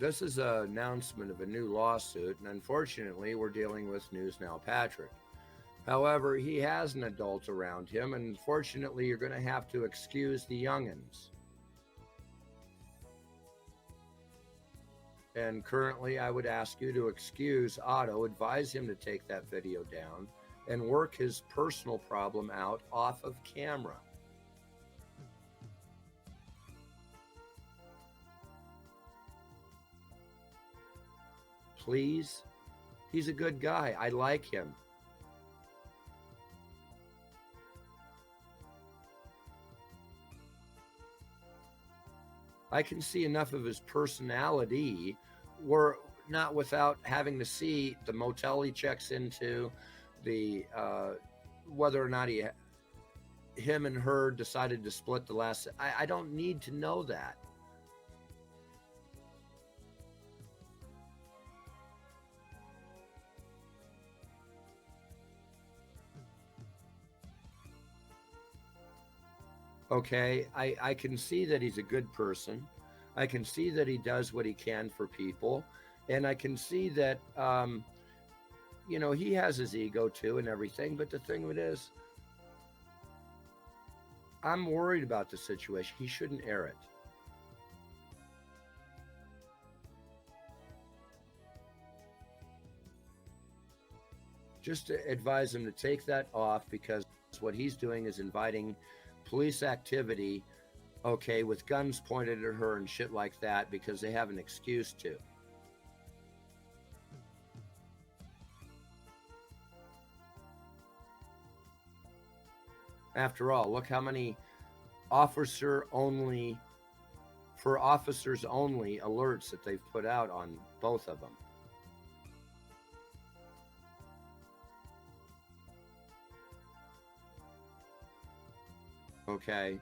this is an announcement of a new lawsuit, and unfortunately, we're dealing with News Now Patrick. However, he has an adult around him, and unfortunately, you're going to have to excuse the youngins. And currently, I would ask you to excuse Otto, advise him to take that video down, and work his personal problem out off of camera. Please. He's a good guy. I like him. I can see enough of his personality where not without having to see the motel he checks into, the whether or not him and her decided to split the last. I don't need to know that. Okay, I can see that he's a good person. I can see that he does what he can for people. And I can see that, he has his ego too and everything. But the thing of it is, I'm worried about the situation. He shouldn't air it. Just to advise him to take that off, because what he's doing is inviting police activity, okay, with guns pointed at her and shit like that, because they have an excuse to. After all, look how many officers only alerts that they've put out on both of them. Okay,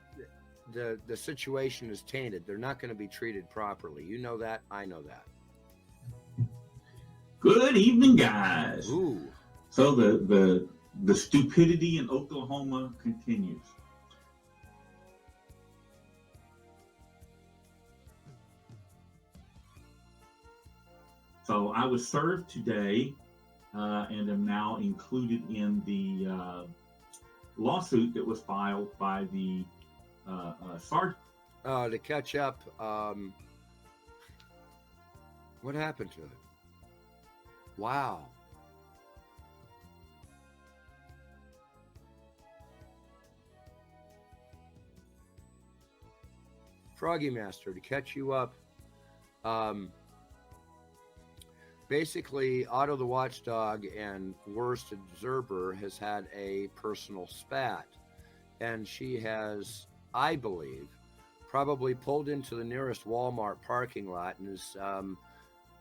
the situation is tainted. They're not going to be treated properly. You know that. I know that. Good evening, guys. Ooh. So the stupidity in Oklahoma continues. So I was served today and am now included in the lawsuit that was filed by the sergeant. To catch up, what happened to it? Wow. Froggy Master, to catch you up, basically, Otto the Watchdog and Worst Observer has had a personal spat. And she has, I believe, probably pulled into the nearest Walmart parking lot and is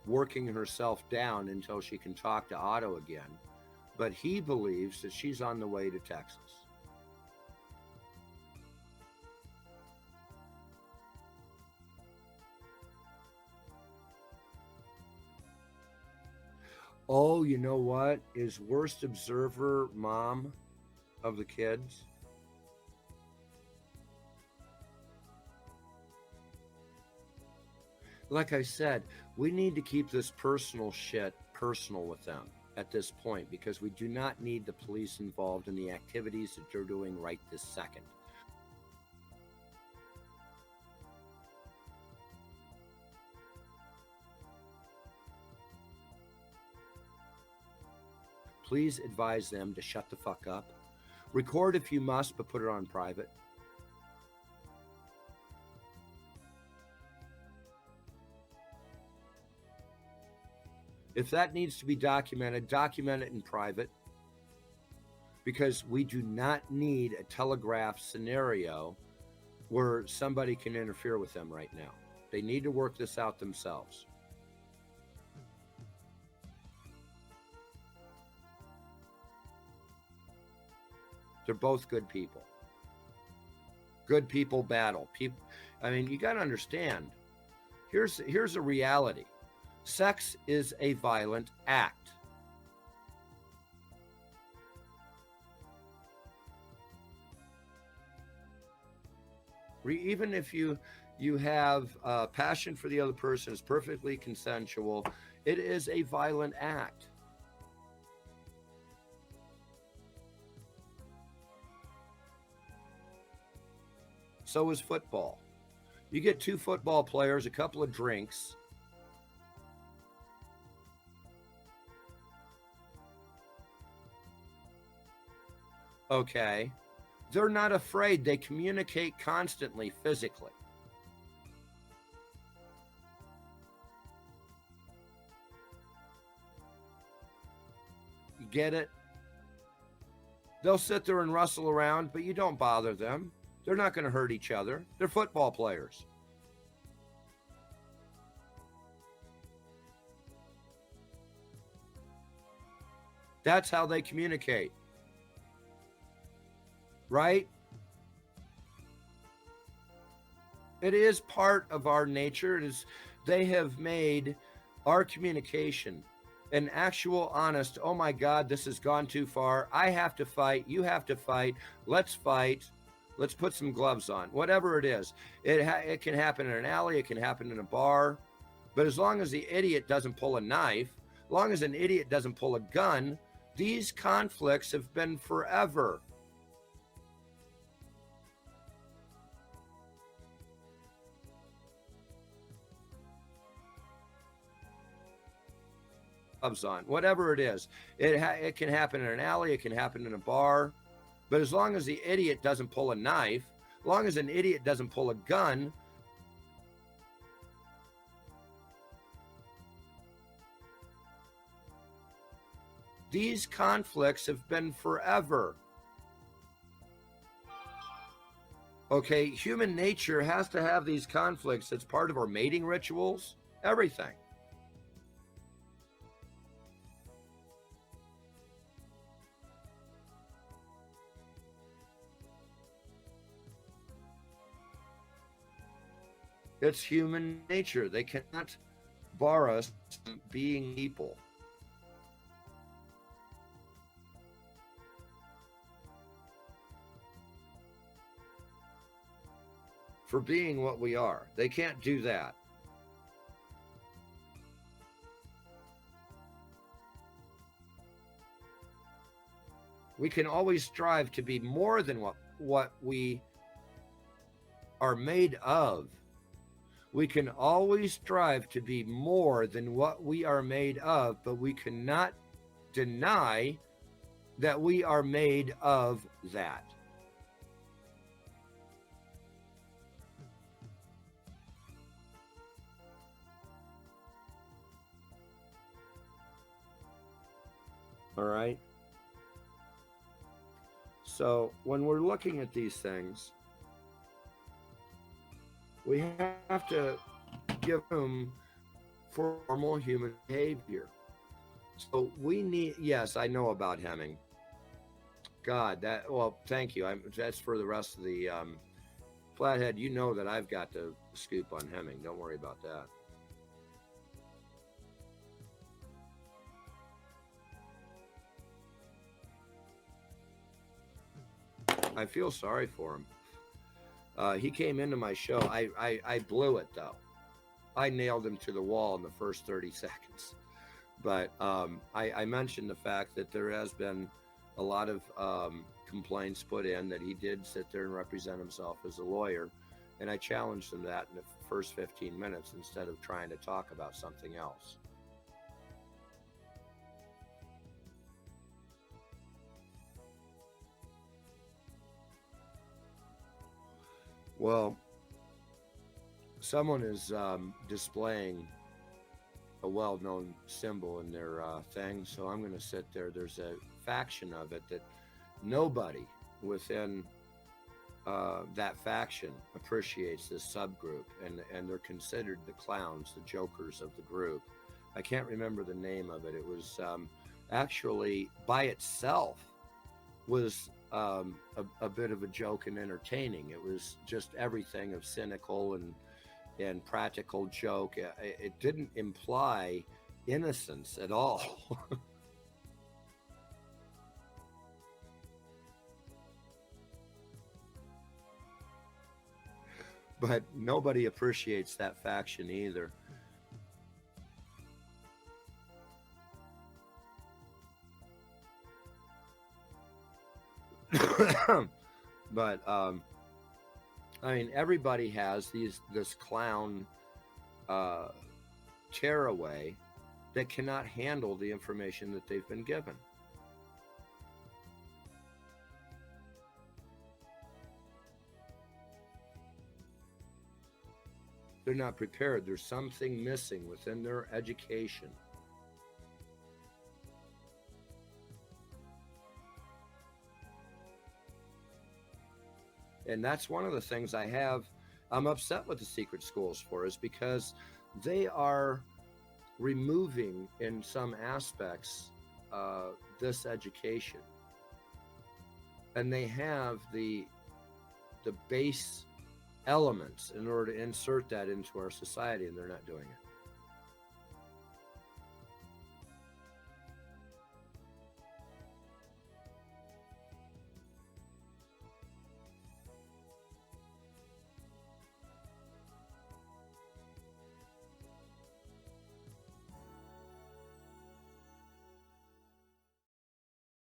working herself down until she can talk to Otto again. But he believes that she's on the way to Texas. Oh, you know what? Is Worst Observer mom of the kids? Like I said, we need to keep this personal shit personal with them at this point, because we do not need the police involved in the activities that they're doing right this second. Please advise them to shut the fuck up. Record if you must, but put it on private. If that needs to be documented, document it in private, because we do not need a telegraph scenario where somebody can interfere with them right now. They need to work this out themselves. They're both good people. Good people battle. I mean, you got to understand, here's a reality. Sex is a violent act. Even if you have passion for the other person, is perfectly consensual, it is a violent act. So is football. You get two football players, a couple of drinks. Okay. They're not afraid. They communicate constantly physically. You get it? They'll sit there and wrestle around, but you don't bother them. They're not going to hurt each other. They're football players. That's how they communicate. Right? It is part of our nature. It is, they have made our communication an actual honest, oh my God, this has gone too far. I have to fight. You have to fight. Let's fight. Let's put some gloves on. Whatever it is. It can happen in an alley. It can happen in a bar. But as long as the idiot doesn't pull a knife, as long as an idiot doesn't pull a gun, these conflicts have been forever. Gloves on, whatever it is. It can happen in an alley. It can happen in a bar. But as long as the idiot doesn't pull a knife, as long as an idiot doesn't pull a gun, these conflicts have been forever. Okay, human nature has to have these conflicts. It's part of our mating rituals, everything. It's human nature. They cannot bar us from being people. For being what we are. They can't do that. We can always strive to be more than what we are made of. We can always strive to be more than what we are made of, but we cannot deny that we are made of that. All right? So when we're looking at these things, we have to give room for normal human behavior. So we need, yes, I know about Hemming. God, well, thank you. That's for the rest of the Flathead. You know that I've got the scoop on Hemming. Don't worry about that. I feel sorry for him. He came into my show. I blew it, though. I nailed him to the wall in the first 30 seconds. But I mentioned the fact that there has been a lot of complaints put in that he did sit there and represent himself as a lawyer. And I challenged him that in the first 15 minutes instead of trying to talk about something else. Well, someone is displaying a well-known symbol in their thing, so I'm going to sit there. There's a faction of it that nobody within that faction appreciates this subgroup, and they're considered the clowns, the jokers of the group. I can't remember the name of it. It was actually by itself was a bit of a joke and entertaining. It was just everything of cynical and practical joke. It didn't imply innocence at all. but nobody appreciates that faction either. But I mean, everybody has this clown tearaway that cannot handle the information that they've been given. They're not prepared. There's something missing within their education. And that's one of the things I'm upset with the secret schools for, is because they are removing, in some aspects, this education. And they have the base elements in order to insert that into our society, and they're not doing it.